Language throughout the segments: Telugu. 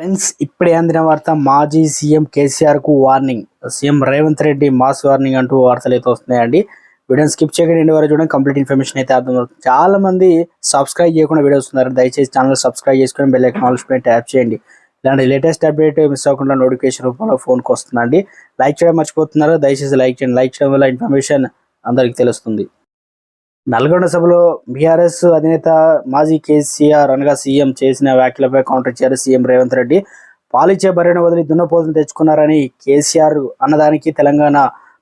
ఫ్రెండ్స్, ఇప్పుడే అందిన వార్త. మాజీ సీఎం కేసీఆర్ కు warning. CM Revanth Reddy mass warning అంటూ వార్తలు అయితే వస్తున్నాయండి. వీడియోని స్కిప్ చేయకుండా ఎండ్ వరకు చూడండి. కంప్లీట్ ఇన్ఫర్మేషన్ అయితే అర్థమవుతుంది. చాలా మంది సబ్స్క్రైబ్ చేయకుండా వీడియోస్ వస్తున్నారు. దయచేసి ఛానల్ సబ్స్క్రైబ్ చేసుకొని బెల్ ఐకాన్ ఆల్ పై ట్యాప్ చేయండి. ఇలాంటి లేటెస్ట్ అప్డేట్ మిస్ అవ్వకుండా నోటిఫికేషన్ రూపంలో ఫోన్కి వస్తుందండి. లైక్ చేయడం మర్చిపోతున్నారు, దయచేసి లైక్ చేయండి. లైక్ చేయడం వల్ల ఇన్ఫర్మేషన్ అందరికి తెలుస్తుంది. నల్గొండ సభలో బీఆర్ఎస్ అధినేత మాజీ కేసీఆర్ అనగా సీఎం చేసిన వ్యాఖ్యలపై కౌంటర్ ఇచ్చారు సీఎం రేవంత్ రెడ్డి. పాలిచ్చే బర్రెను వదిలి దున్నపోతును తెచ్చుకున్నారని కేసీఆర్ అన్నదానికి తెలంగాణ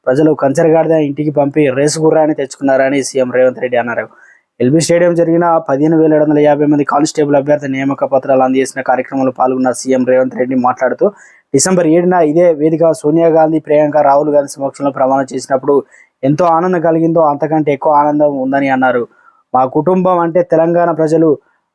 ప్రజలు కంచరగాడిద ఇంటికి పంపి రేసు గుర్రాన్ని తెచ్చుకున్నారని సీఎం రేవంత్ రెడ్డి అన్నారు. ఎల్బీ స్టేడియం జరిగిన 15,750 మంది కానిస్టేబుల్ అభ్యర్థి నియామక పత్రాలు అందజేసిన కార్యక్రమంలో పాల్గొన్న సీఎం రేవంత్ రెడ్డి మాట్లాడుతూ, డిసెంబర్ 7న ఇదే వేదిక సోనియా గాంధీ, ప్రియాంక, రాహుల్ గాంధీ సమక్షంలో ప్రమాణం చేసినప్పుడు ఎంతో ఆనందం కలిగిందో అంతకంటే ఎక్కువ ఆనందం ఉందని అన్నారు. మా కుటుంబం అంటే తెలంగాణ ప్రజలు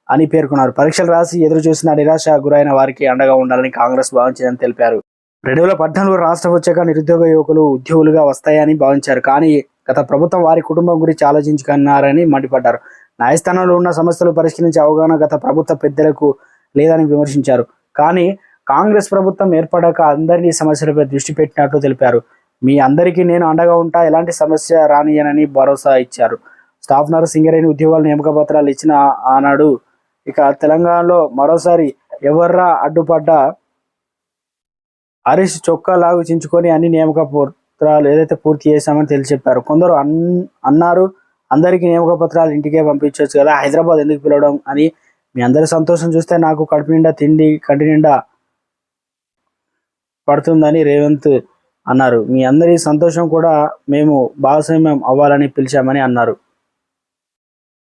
అని పేర్కొన్నారు. పరీక్షలు రాసి ఎదురు చూసిన నిరాశ గురైన వారికి అండగా ఉండాలని కాంగ్రెస్ భావించిందని తెలిపారు. 2014 రాష్ట్రం వచ్చాక నిరుద్యోగ యువకులు ఉద్యోగులుగా వస్తాయని భావించారు. కానీ గత ప్రభుత్వం వారి కుటుంబం గురించి ఆలోచించుకున్నారని మండిపడ్డారు. న్యాయస్థానంలో ఉన్న సమస్యలు పరిష్కరించే అవగాహన గత ప్రభుత్వ పెద్దలకు లేదని విమర్శించారు. కానీ కాంగ్రెస్ ప్రభుత్వం ఏర్పడాక అందరినీ సమస్యలపై దృష్టి పెట్టినట్లు తెలిపారు. మీ అందరికీ నేను అండగా ఉంటా, ఎలాంటి సమస్య రానియనని భరోసా ఇచ్చారు. స్టాఫ్ నర్స్, సింగరేణి ఉద్యోగాలు నియామక పత్రాలు ఇచ్చిన ఆనాడు ఇక తెలంగాణలో మరోసారి ఎవర్రా అడ్డుపడ్డా హరీష్ చొక్కా లాగు చించుకొని అన్ని నియామక పత్రాలు ఏదైతే పూర్తి చేశామని తెలిసి చెప్పారు. కొందరు అన్నారు, అందరికీ నియామక పత్రాలు ఇంటికే పంపించవచ్చు కదా, హైదరాబాద్ ఎందుకు పిలవడం అని. మీ అందరి సంతోషం చూస్తే నాకు కడుపు నిండా తిండి కంటి నిండా పడుతుందని రేవంత్ అన్నారు. మీ అందరి సంతోషం కూడా మేము భాగస్వామ్యం అవ్వాలని పిలిచామని అన్నారు.